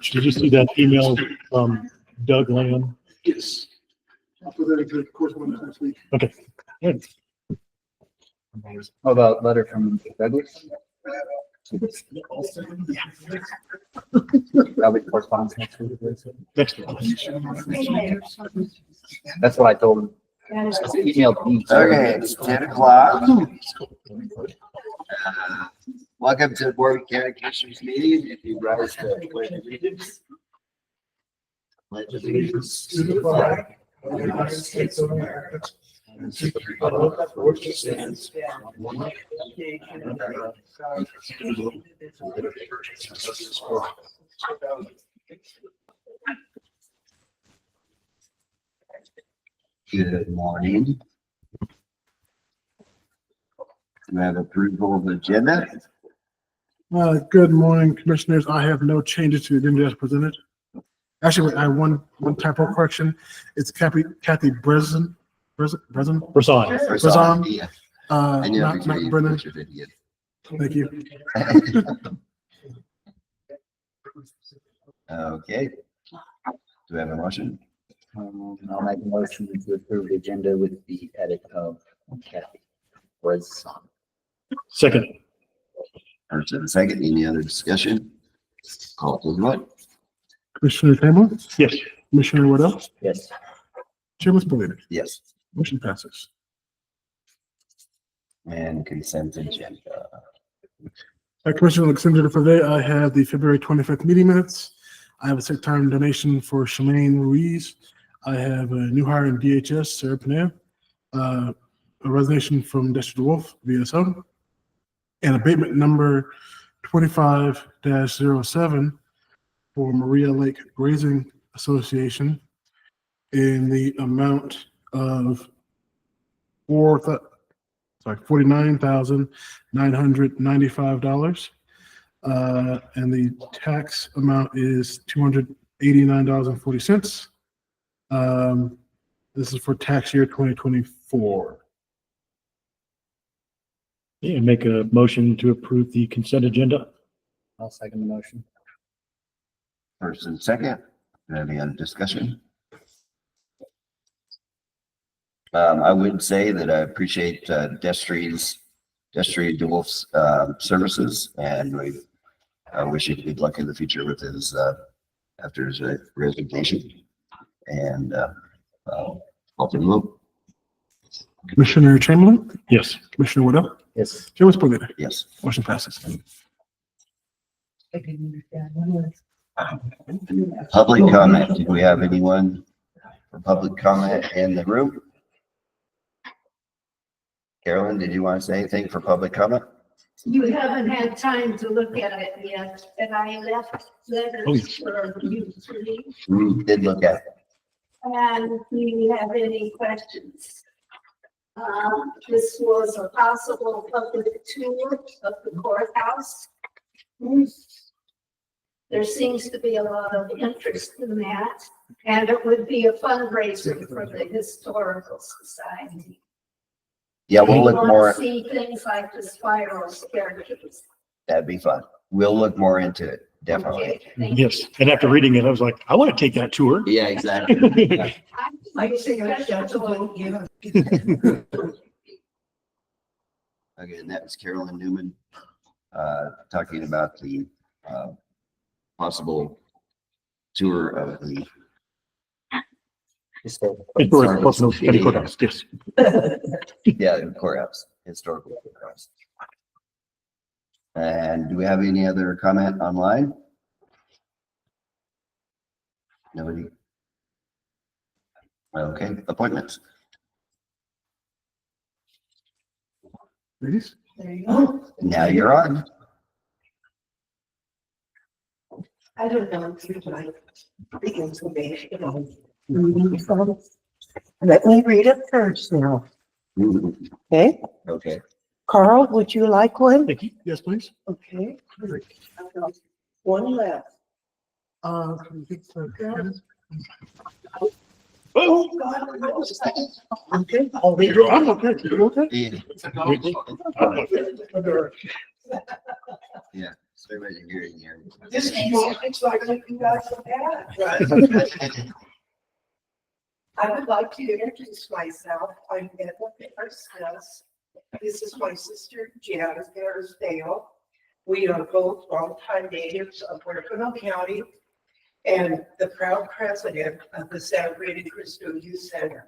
Did you see that email from Doug Lamb? Yes. I'll put that into correspondence next week. Okay. Good. How about letter from Douglas? Probably correspondence next week. Next one. That's what I told him. Emailed me. Okay, it's 10 o'clock. Welcome to the Board of County Commissioners meeting. If you rise to the pledge of allegiance. Pledge of allegiance to the flag of the United States of America and to the republic for which it stands, one nation, under God, indivisible, with liberty and justice for all. Good morning. We have approval of the agenda. Good morning, commissioners. I have no changes to the agenda as presented. Actually, I have one typo correction. It's Kathy Brezen. Rasan. Brazan. Yeah. I knew Not every time Brennan. you put your video. Thank you. Okay. Do we have a motion? I'll make a motion to approve the agenda with the edit of Kathy Bresan. Second. First and a second, any other discussion? Call to the vote. Commissioner Tamlin, Yes. Commissioner Waddell, Yes. Chairman Spillane. Yes. Motion passes. And consent agenda. Commissioner, on the consent agenda for today, I have the February 25th meeting minutes. I have a sick time donation for Shemaine Ruiz. I have a new hire in DHS, Sarah Panea. A resignation from Dexter DeWolf, VSO. And abatement number 25-07 for Maria Lake Grazing Association in the amount of $49,995. And the tax amount is $289.40. This is for tax year 2024. And make a motion to approve the consent agenda. I'll second the motion. First and second, do we have any other discussion? I would say that I appreciate Destry DeWolf's services, and we wish him good luck in the future with his after his resignation. And call to the vote. Commissioner Chamberlain, Yes. Commissioner Waddell, Yes. Chairman Spillane. Yes. Motion passes. Public comment. Do we have anyone for public comment in the room? Carolyn, did you want to say anything for public comment? You haven't had time to look at it yet, and I left letters for you to read. We did look at it. And do you have any questions? This was a possible public tour of the courthouse. There seems to be a lot of interest in that, and it would be a fundraiser for the Historical Society. Yeah, we'll look We more. want to see things like the spiral staircase. That'd be fun. We'll look more into it. Definitely. Okay, thank you. Yes. And after reading it, I was like, I want to take that tour. Yeah, exactly. I say that's Again, that was Carolyn Newman, talking about the, possible tour of the. Historic Personal County Courthouse. Yes. Yeah, the courthouse, historical courthouse. And do we have any other comment online? Nobody? Okay, appointments. Ladies? There you go. Now you're on. I don't know if you like the information. Let me read it first now, okay? Okay. Carl, would you like one? Thank you. Yes, please. Okay. One left. Oh, Okay, I'll read it. I'm okay. You okay? Yeah. Survey hearing here. This looks like you guys have had. I would like to introduce myself. I'm Edna Parsons. This is my sister Jan Ferrisdale. We are both longtime natives of Huerfano County and the proud president of the San Bernardino Cristo Youth Center.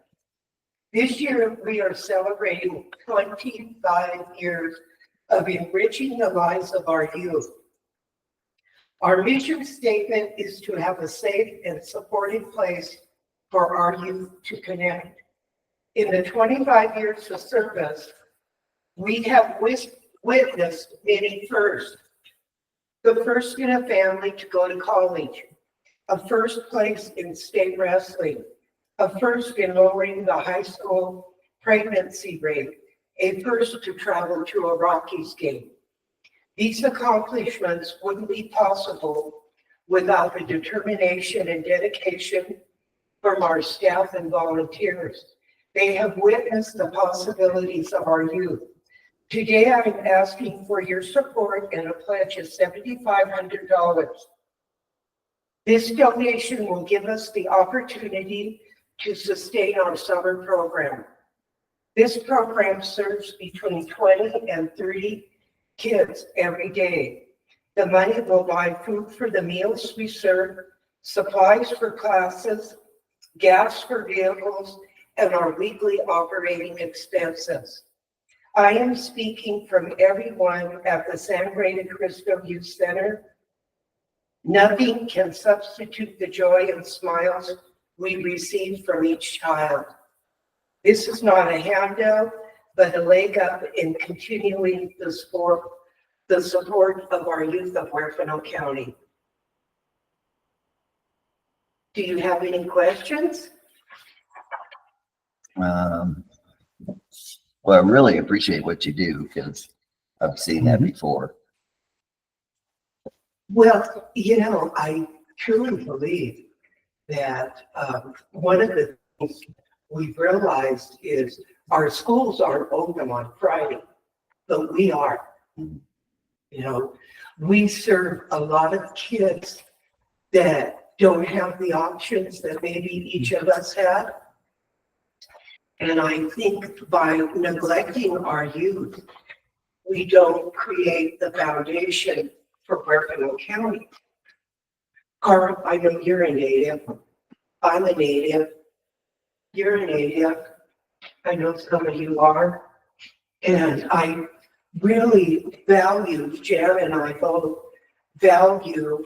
This year, we are celebrating 25 years of enriching the lives of our youth. Our mission statement is to have a safe and supportive place for our youth to connect. In the 25 years of service, we have witnessed many firsts. The first in a family to go to college, a first place in state wrestling, a first in lowering the high school pregnancy rate, a first to travel to a Rockies game. These accomplishments wouldn't be possible without the determination and dedication from our staff and volunteers. They have witnessed the possibilities of our youth. Today, I'm asking for your support and a pledge of $7,500. This donation will give us the opportunity to sustain our summer program. This program serves between 20 and 30 kids every day. The money will buy food for the meals we serve, supplies for classes, gas for vehicles, and our weekly operating expenses. I am speaking from everyone at the San Bernardino Cristo Youth Center. Nothing can substitute the joy and smiles we receive from each child. This is not a handout, but a leg up in continuing the support of our youth of Huerfano County. Do you have any questions? Well, I really appreciate what you do because I've seen that before. Well, I truly believe that one of the things we've realized is our schools aren't open on Friday, but we are. We serve a lot of kids that don't have the options that maybe each of us have. And I think by neglecting our youth, we don't create the foundation for Huerfano County. Carl, I know you're a native. I'm a native. You're a native. I know some of you are. And I really value, Jan and I both value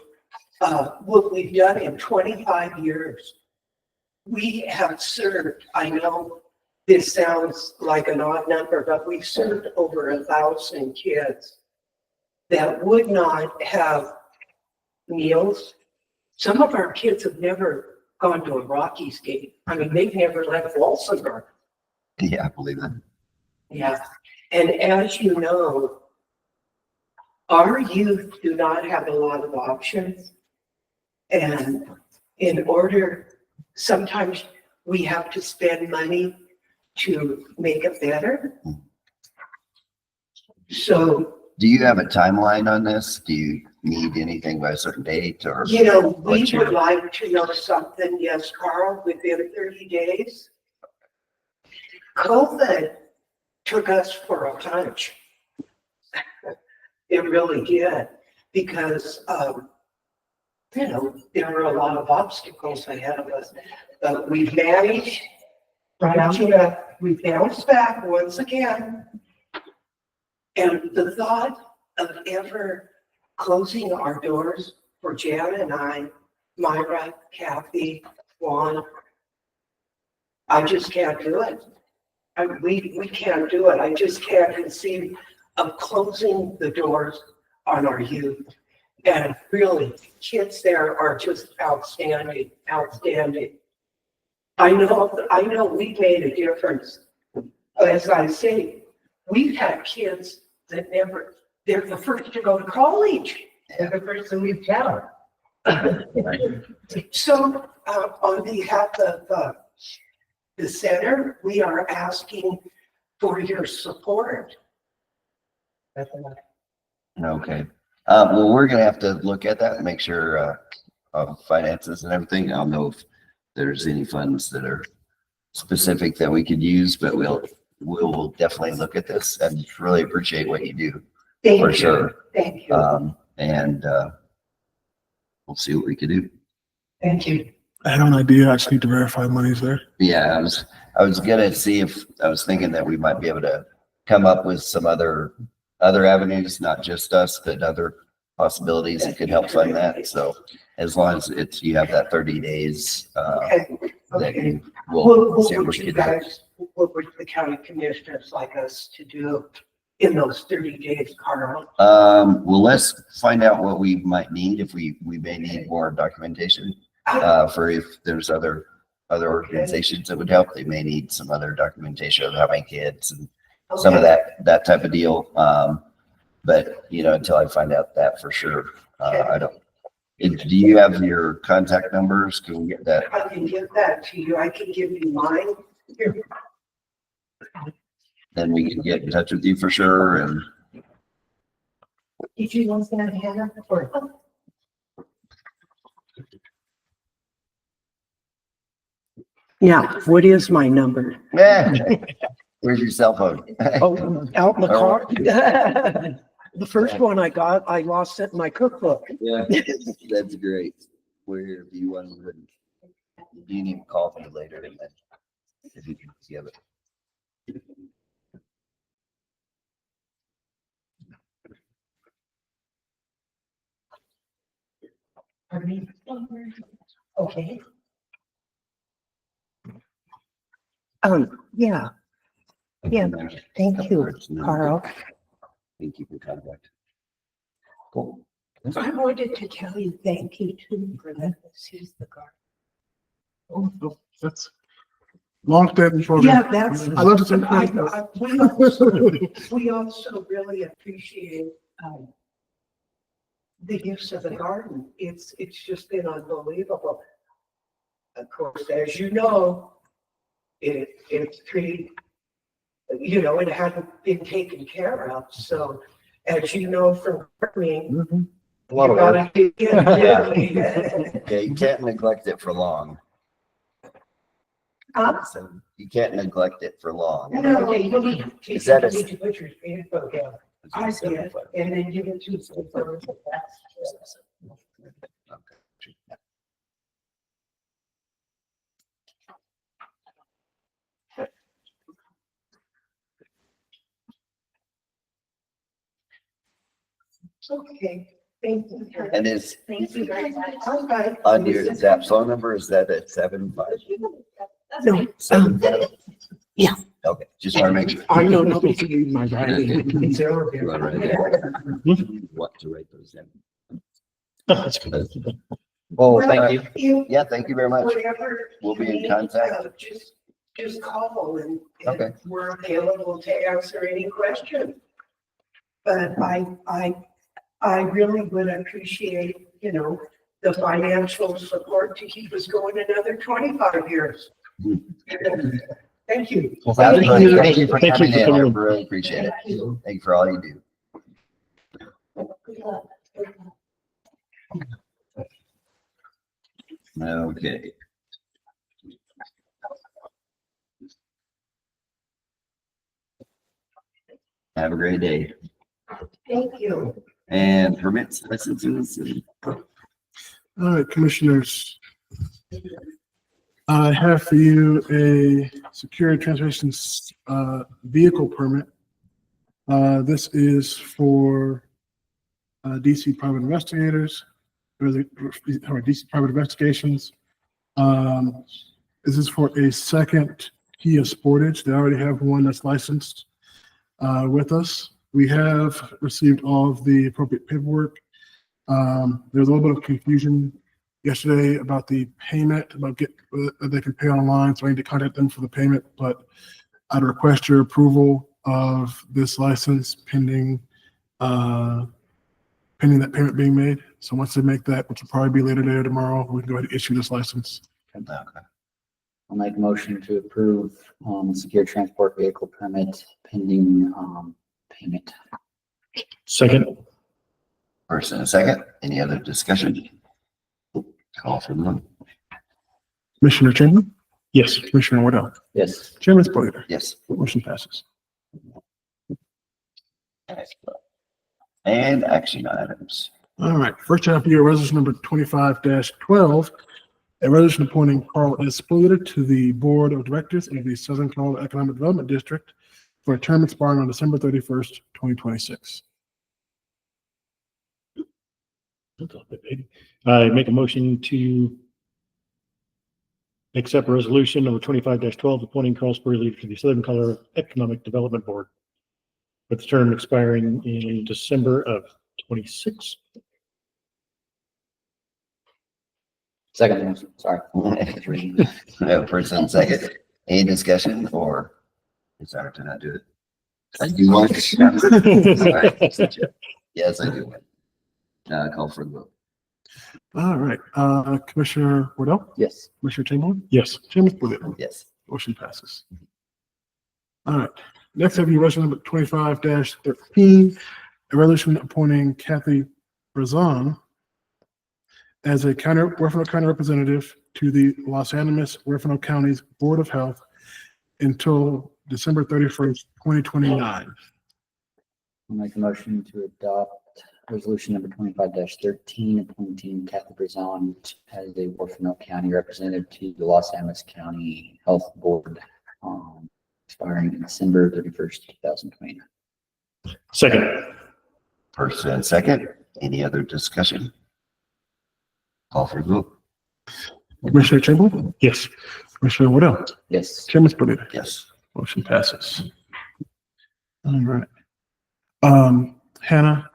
what we've done in 25 years. We have served, I know this sounds like an odd number, but we've served over 1,000 kids that would not have meals. Some of our kids have never gone to a Rockies game. I mean, they've never left Walsenburg. Yeah, I believe that. Yeah. And as you know, our youth do not have a lot of options. And in order, sometimes we have to spend money to make it better. So, Do you have a timeline on this? Do you need anything by a certain date or? we what's your- would like to know something, yes, Carl, within 30 days. COVID took us for a punch. It really did, because, there were a lot of obstacles ahead of us, but we've managed. We've bounced back once again. And the thought of ever closing our doors for Jan and I, Myra, Kathy, Juan, I just can't do it. We can't do it. I just can't conceive of closing the doors on our youth. And really, kids there are just outstanding. I know we've made a difference. But as I say, we've had kids that they're the first to go to college. They're the first to leave town. So on behalf of the center, we are asking for your support. Okay. Well, we're gonna have to look at that and make sure, of finances and everything. I don't know if there's any funds that are specific that we could use, but we'll definitely look at this and really appreciate what you do Thank for you. sure. Thank you. And, we'll see what we can do. Thank you. I have an idea. I just need to verify money's there. Yeah, I was gonna see if, I was thinking that we might be able to come up with some other avenues, not just us, but other possibilities that could help fund that. So as long as you have that 30 days, Okay. that Okay. you What will see what would we you can do. guys, what would the county commissioners like us to do in those 30 days, Carl? Well, let's find out what we might need, if we may need more documentation, for if there's other organizations that would help. They may need some other documentation of how many kids and some of that type of deal. But until I find out that for sure, I don't. Do you have your contact numbers? Can we get that? I can give that to you. I can give you mine. Here. Then we can get in touch with you for sure. And Did you want that Hannah? Or- Now, what is my number? where's your cell phone? Oh, out in the car. The first one I got, I lost it in my cookbook. Yeah, that's great. Where if you want to, you need to call me later and then if you can give it. Pardon me? Okay. Yeah, Yeah, thank you, Carl. Thank you for contact. Cool. I wanted to tell you thank you too for letting us use the garden. Oh, that's long-standing program. Yeah, that's. I love to say I- thank you. We also really appreciate, the use of the garden. It's just been unbelievable. Of course, as you know, it's pretty, it hadn't been taken care of. So as you know from gardening, A lot of you work. gotta take it really. Yeah, you can't neglect it for long. So you can't neglect it for long. No, you need Is that a- to put your Facebook down. I did, and then give it to some firms. Okay, thank you. And is Thank you very much. Okay. on your that phone number, is that at 75? No, 75? yeah. Okay, just want to make sure. I know nobody can read my writing. You wanna write it? What to write those in? That's good. Well, thank you. You, Yeah, thank you very much. whatever. We'll be in you need, contact. Just call and Okay. we're available to answer any question. But I really would appreciate, the financial support to keep us going another 25 years. Thank you. Well, Thank you for Thank you coming for in. I coming in. really appreciate it. Thank you for all you do. Okay. Have a great day. Thank you. And permits, licenses, and All right, commissioners. I have for you a secure transportation vehicle permit. This is for DC private investigators, or DC private investigations. This is for a second Kia Sportage. They already have one that's licensed with us. We have received all of the appropriate paperwork. There's a little bit of confusion yesterday about the payment, about they can pay online, so I need to contact them for the payment, but I'd request your approval of this license pending that payment being made. So once they make that, which will probably be later today or tomorrow, we can go ahead and issue this license. okay. I'll make a motion to approve, secure transport vehicle permit pending, payment. Second. First and a second. Any other discussion? Call for the vote. Commissioner Chamberlain, Yes. Commissioner Waddell, Yes. Chairman Spillier. Yes. Motion passes. Excellent. And action items. All right, first half of your resolution number 25-12, a resolution appointing Carl S. Spillier to the Board of Directors of the Southern Colorado Economic Development District for a term expiring on December 31st, 2026. I make a motion to accept resolution number 25-12, appointing Carl Spurley to the Southern Colorado Economic Development Board with the term expiring in December of 26. Second motion, sorry. First and second. Any discussion or desire to not do it? I do want to. Sorry. Yes, I do. Call for the vote. All right, Commissioner Waddell, Yes. Commissioner Chamberlain, Yes. Chairman Spillier. Yes. Motion passes. All right, next have you resolution number 25-13, a resolution appointing Kathy Brazon as a Huerfano County representative to the Los Animas Huerfano County's Board of Health until December 31st, 2029. I'll make a motion to adopt resolution number 25-13, appointing Kathy Brazon as a Huerfano County representative to the Los Angeles County Health Board, expiring December 31st, 2029. Second. First and second. Any other discussion? Call for the vote. Commissioner Chamberlain, Yes. Commissioner Waddell, Yes. Chairman Spillier. Yes. Motion passes. All right. Hannah,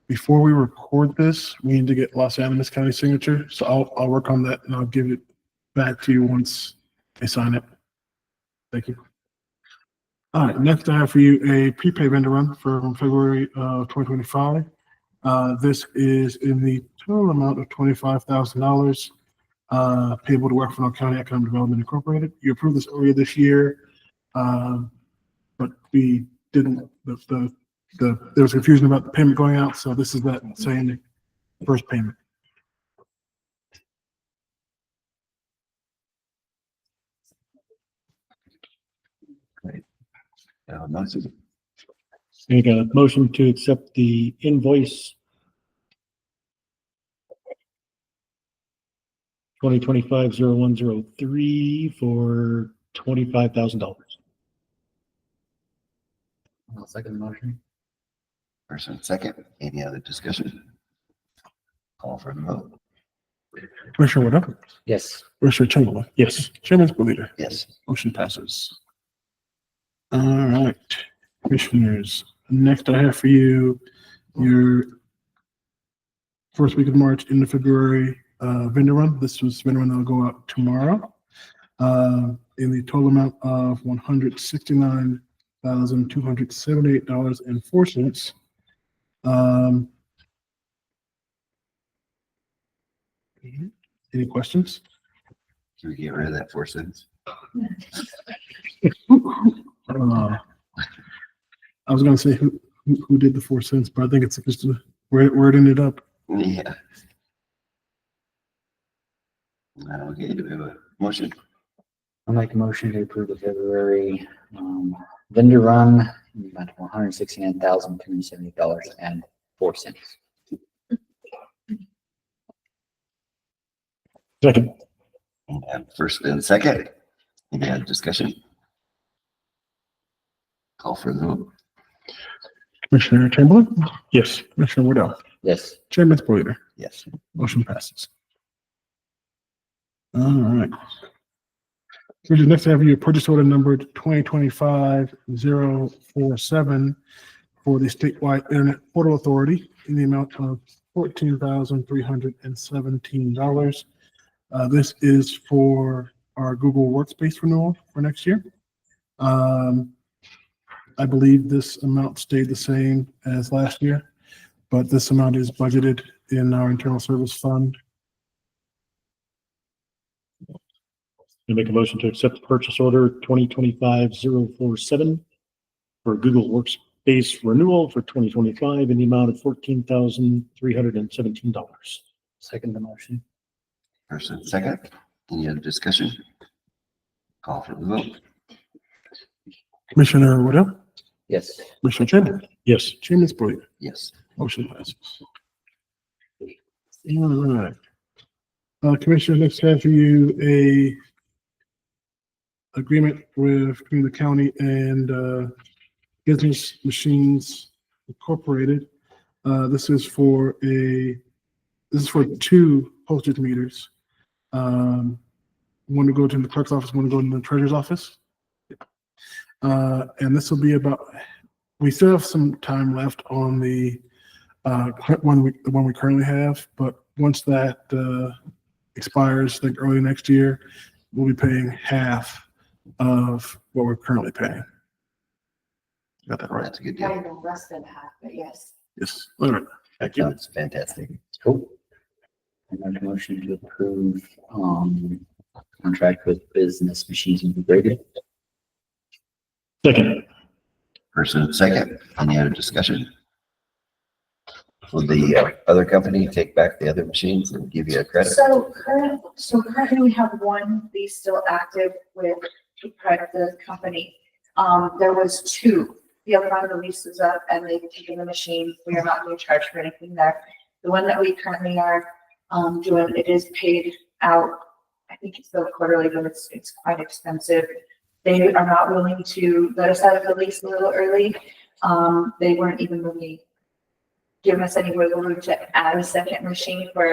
before we record this, we need to get Los Animas County signature. So I'll work on that and I'll give it back to you once they sign it. Thank you. All right, next I have for you a prepaid vendor run from February of 2025. This is in the total amount of $25,000 payable to Huerfano County Economic Development Incorporated. You approved this earlier this year, but we didn't. There was confusion about the payment going out, so this is that saying the first payment. Great. Motion. Make a motion to accept the invoice 2025-0103 for $25,000. I'll second the motion. First and second. Any other discussion? Call for the vote. Commissioner Waddell, Yes. Commissioner Chamberlain, Yes. Chairman Spillier. Yes. Motion passes. All right, commissioners, next I have for you your first week of March into February vendor run. This was vendor run that will go out tomorrow in the total amount of $169,278.04. Any questions? Can we get rid of that 4 cents? I was gonna say who did the 4 cents, but I think it's just where it ended up. Yeah. Okay, do we have a motion? I'll make a motion to approve the February vendor run, in the amount of $169,270.04. Second. And first and second. Any other discussion? Call for the vote. Commissioner Chamberlain, Yes. Commissioner Waddell, Yes. Chairman Spillier. Yes. Motion passes. All right. So the next I have you purchase order number 2025-047 for the statewide Internet Portal Authority in the amount of $14,317. This is for our Google Workspace renewal for next year. I believe this amount stayed the same as last year, but this amount is budgeted in our internal service fund. I make a motion to accept the purchase order 2025-047 for Google base renewal for 2025 in the amount of $14,317. Second the motion. First and second, any other discussion? Call for the vote. Commissioner Waddell, Yes. Commissioner Chandler, Yes. Chairman Boyd, Yes. motion passes. All right. Commissioner, next have for you a agreement between the county and Business Machines Incorporated. This is for two postage meters. One to go to the clerk's office, one to go to the treasurer's office. And this will be we still have some time left on the one we currently have, but once that expires, like early next year, we'll be paying half of what we're currently paying. Got that right? That's a good Kind deal. of less than half, but yes. Yes. All right. Thank you. That's fantastic. Cool. I make a motion to approve, contract with Business Machines Incorporated. Second. First and second, any other discussion? Will the other company take back the other machines and give you a credit? So currently we have one lease still active with the company. There was two. The other one, the lease is up and they've taken the machine. We are not being charged for anything there. The one that we currently are doing, it is paid out. I think it's still quarterly, but it's quite expensive. They are not willing to let us out of the lease a little early. They weren't even really giving us any wiggle room to add a second machine for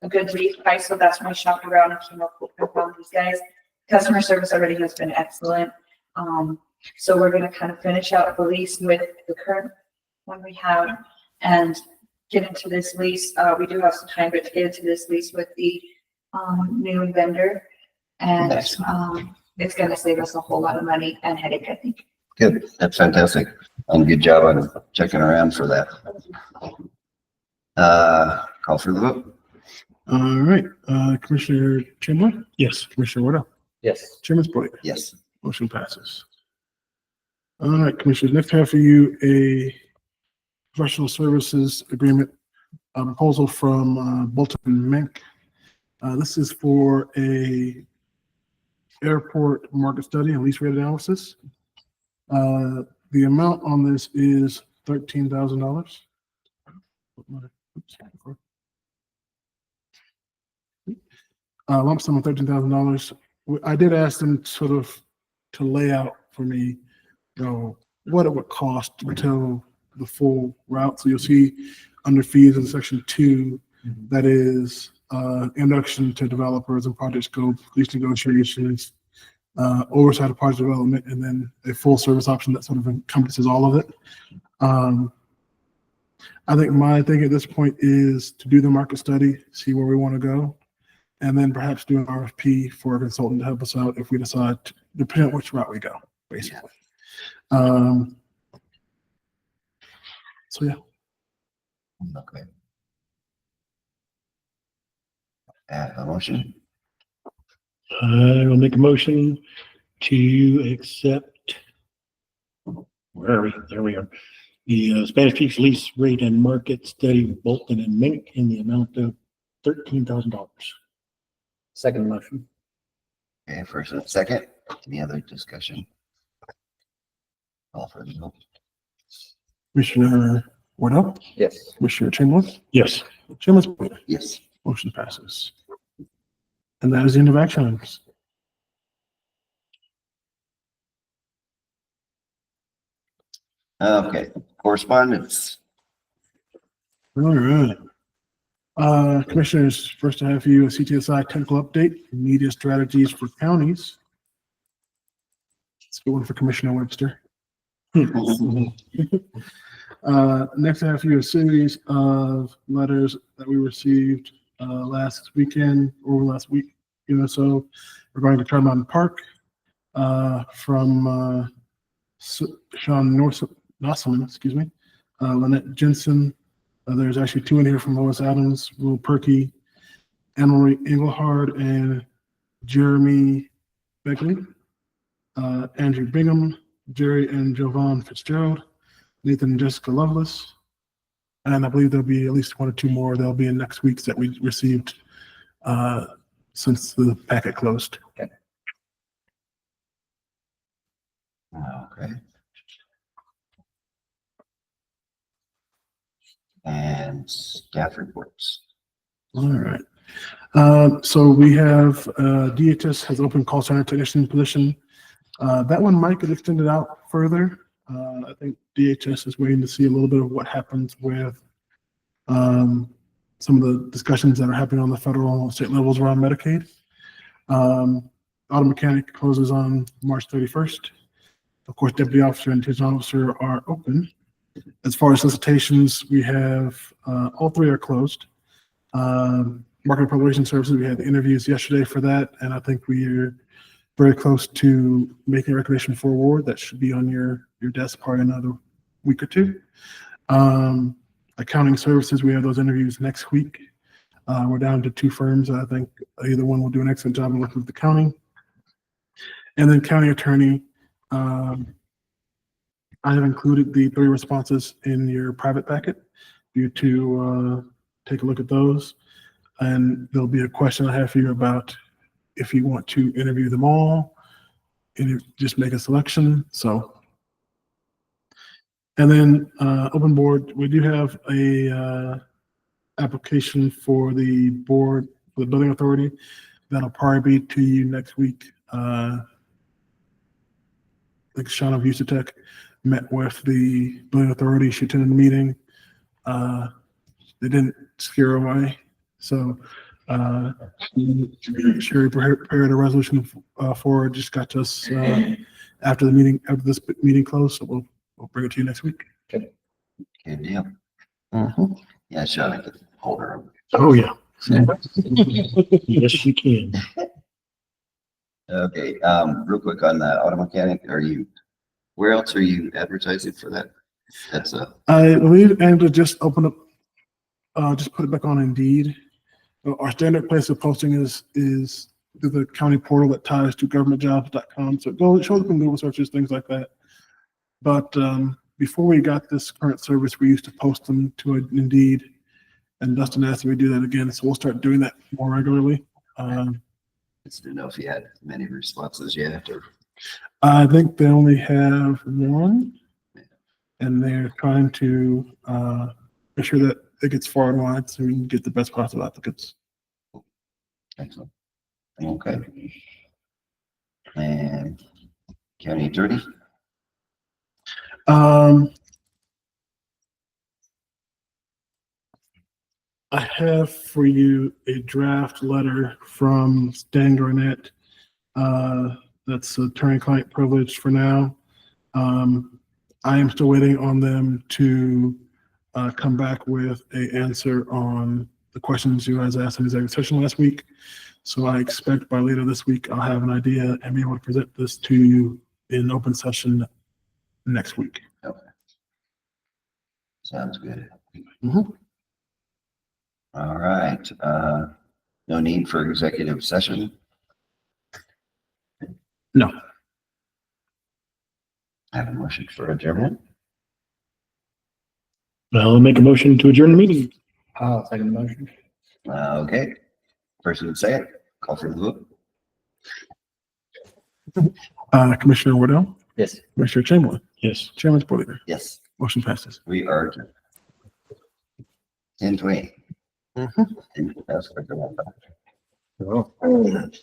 a good lease price. So that's when I shopped around and came up with these guys. Customer service already has been excellent. So we're going to kind of finish out the lease with the current one we have and get into this lease. We do have some time to get into this lease with the new vendor, and Nice. it's going to save us a whole lot of money and headache, I think. Good, that's fantastic. Good job on checking around for that. Call for the vote. All right. Commissioner Chandler, Yes. Commissioner Waddell, Yes. Chairman Boyd, Yes. motion passes. All right, Commissioner, next I have for you a professional services agreement proposal from Bolton and Mink. This is for a airport market study and lease rate analysis. The amount on this is $13,000. Lump sum of $13,000. I did ask them sort of to lay out for me, what it would cost to tell the full route. So you'll see under fees in section 2, that is introduction to developers and project scope, lease negotiations, oversight of project development, and then a full service option that sort of encompasses all of it. I think my thing at this point is to do the market study, see where we want to go, and then perhaps do an RFP for a consultant to help us out if we decide, depending on which route we go, basically. So yeah. Okay. A motion. I will make a motion to accept, where are we? There we are. The Spanish Peaks lease rate and market study with Bolton and Mink in the amount of $13,000. Second motion. Okay, first and second, any other discussion? Call for the vote. Commissioner Waddell, Yes. Commissioner Chandler, Yes. Chairman Boyd, Yes. motion passes. And that is the end of action items. Okay, correspondence. All right. Commissioners, first I have for you a CTSI technical update, media strategies for counties. Let's go one for Commissioner Webster. Next I have for you a series of letters that we received last weekend or last week, so regarding the Turtle Mountain Park from Sean Nosselman, Lynette Jensen. There's actually two in here from Lois Adams, Will Perky, Anne-Marie Engelhard, and Jeremy Beckley. Andrew Bingham, Jerry and Jovan Fitzgerald. Nathan and Jessica Lovelace. And I believe there'll be at least 1 or 2 more. They'll be in next week's that we received since the packet closed. Okay. And staff reports. All right. So we have DHS has open call center technician position. That one might get extended out further. I think DHS is waiting to see a little bit of what happens with some of the discussions that are happening on the federal and state levels around Medicaid. Auto mechanic closes on March 31st. Of course, deputy officer and detention officer are open. As far as solicitations, we have all 3 are closed. Market and Probation Services, we had the interviews yesterday for that, and I think we are very close to making a recommendation for award. That should be on your desk probably another week or 2. Accounting Services, we have those interviews next week. We're down to 2 firms. I think either one will do an excellent job in working with the county. And then county attorney, I have included the 3 responses in your private packet for you to take a look at those. And there'll be a question I have for you about if you want to interview them all and just make a selection. So, and then open board, we do have a application for the board, for the building authority. That'll probably be to you next week. I think Sean of Tech met with the building authority. She attended the meeting. They didn't scare away. So Sherry prepared a resolution for it, just got to us after the meeting, after this meeting closed. So we'll bring it to you next week. Good deal. Yeah, Sean, I could hold her. Oh, yeah. Yes, you can. Okay, real quick on the auto mechanic, where else are you advertising for that? That's I believe Angela just opened up, just put it back on Indeed. Our standard place of posting is through the county portal that ties to governmentjobs.com. So it shows up in Google searches, things like that. But before we got this current service, we used to post them to Indeed, and Dustin asked me to do that again. So we'll start doing that more regularly. just didn't know if you had many responses yet or. I think they only have 1, and they're trying to make sure that it gets far and wide so we can get the best possible applicants. Excellent. Okay. And county attorney? I have for you a draft letter from Stan Garnett. That's attorney-client privilege for now. I am still waiting on them to come back with an answer on the questions you guys asked in the executive session last week. So I expect by later this week, I'll have an idea and be able to present this to you in open session next week. Okay. Sounds good. Mhm. All right. No need for executive session. No. I have a motion for adjournment. I'll make a motion to adjourn the meeting. I'll second the motion. Okay. Person would say it. Call for the vote. Commissioner Wardell, Yes. Commissioner Chamberlain, Yes. Chairman Sporter, Yes, motion passes. we are adjourned. 10:20. Mhm. That's what I got.